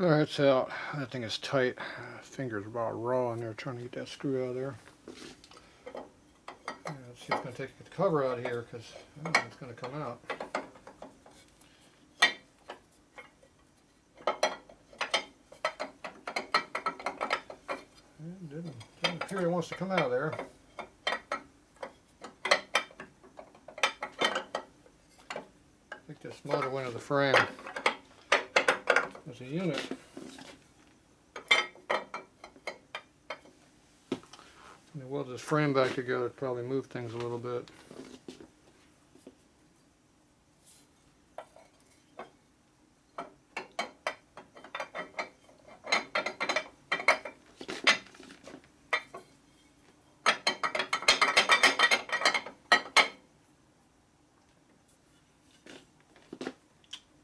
Alright, it's out. That thing is tight. Finger's about raw in there trying to get that screw out of there. Yeah, let's see if it's going to take the cover out of here because I don't know if it's going to come out. It doesn't appear it wants to come out of there. I think this motor went into the frame as a unit. And it weld this frame back together, it'd probably move things a little bit.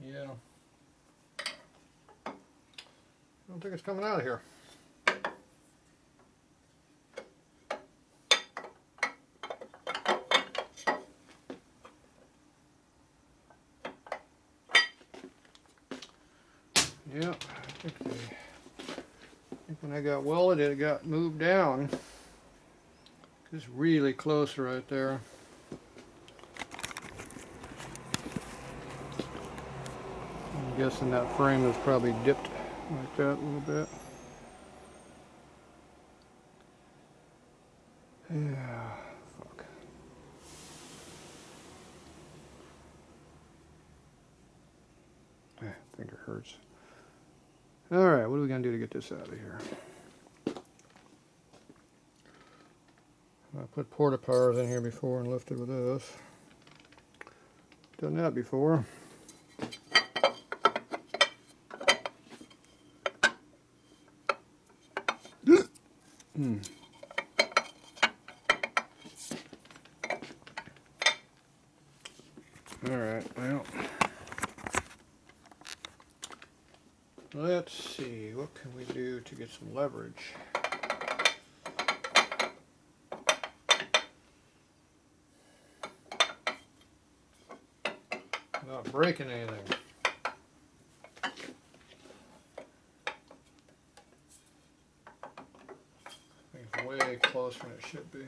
Yeah. I don't think it's coming out of here. Yeah, I think when I got welded it got moved down. It's really close right there. I'm guessing that frame is probably dipped like that a little bit. Yeah, fuck. Finger hurts. Alright, what are we going to do to get this out of here? I put porta powers in here before and lifted with this. Done that before. Alright, well, let's see, what can we do to get some leverage? Not breaking anything. It's way closer than it should be.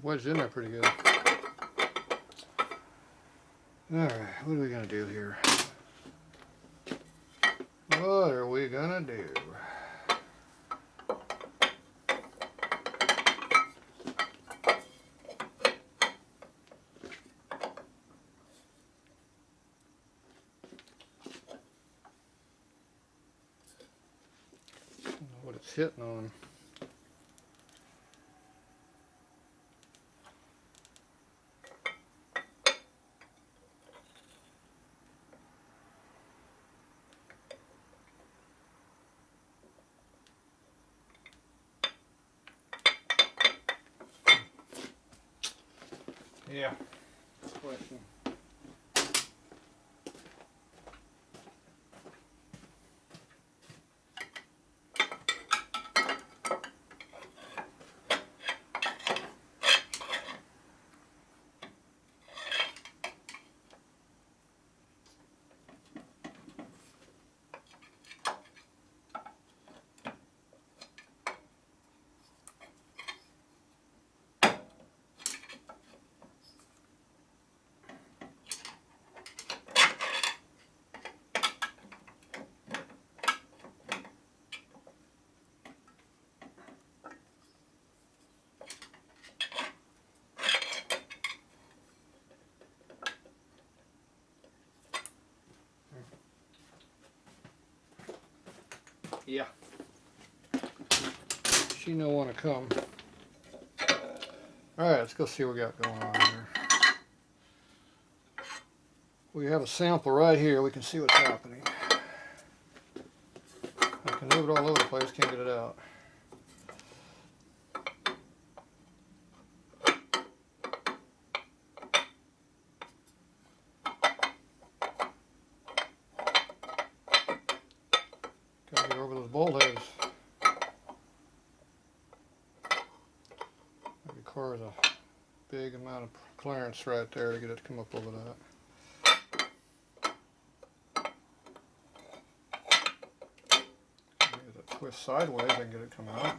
Wedged in there pretty good. Alright, what are we going to do here? What are we going to do? I don't know what it's hitting on. Yeah, question. Yeah. She don't want to come. Alright, let's go see what we got going on here. We have a sample right here. We can see what's happening. I can move it all over the place, can't get it out. Gotta get over those bolt heads. That requires a big amount of clearance right there to get it to come up over that. Twist sideways, I can get it to come out.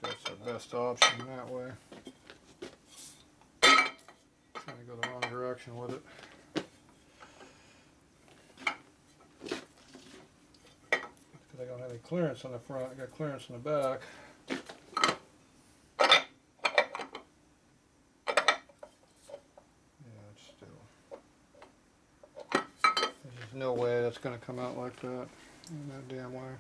That's our best option that way. Trying to go the wrong direction with it. Because I don't have any clearance on the front, I got clearance on the back. There's no way that's going to come out like that. In that damn way.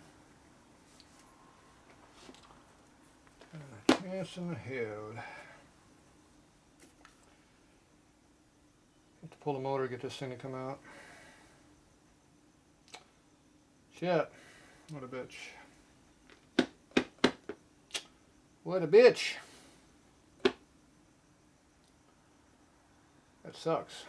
Not a chance in the hell. Have to pull the motor to get this thing to come out. Shit. What a bitch. What a bitch. That sucks.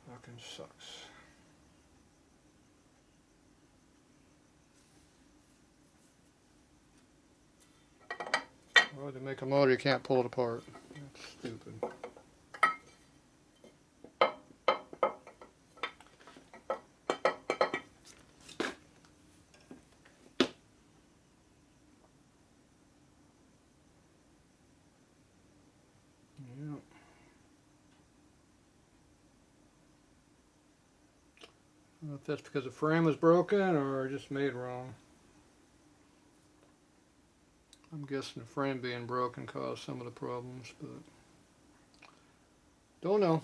Fucking sucks. Well, to make a motor, you can't pull it apart. That's stupid. Yeah. I don't know if that's because the frame was broken or just made wrong. I'm guessing the frame being broken caused some of the problems, but don't know.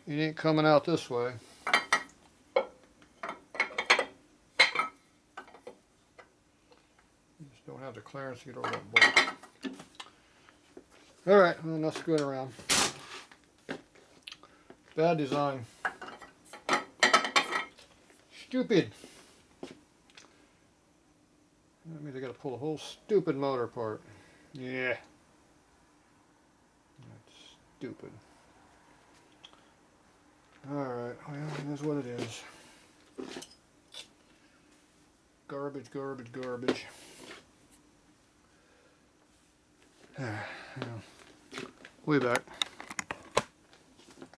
It ain't coming out this way. You just don't have the clearance to get over that bolt. Alright, well, enough screwing around. Bad design. Stupid. That means I gotta pull the whole stupid motor apart. Yeah. That's stupid. Alright, well, it is what it is. Garbage, garbage, garbage. Yeah. We'll be back.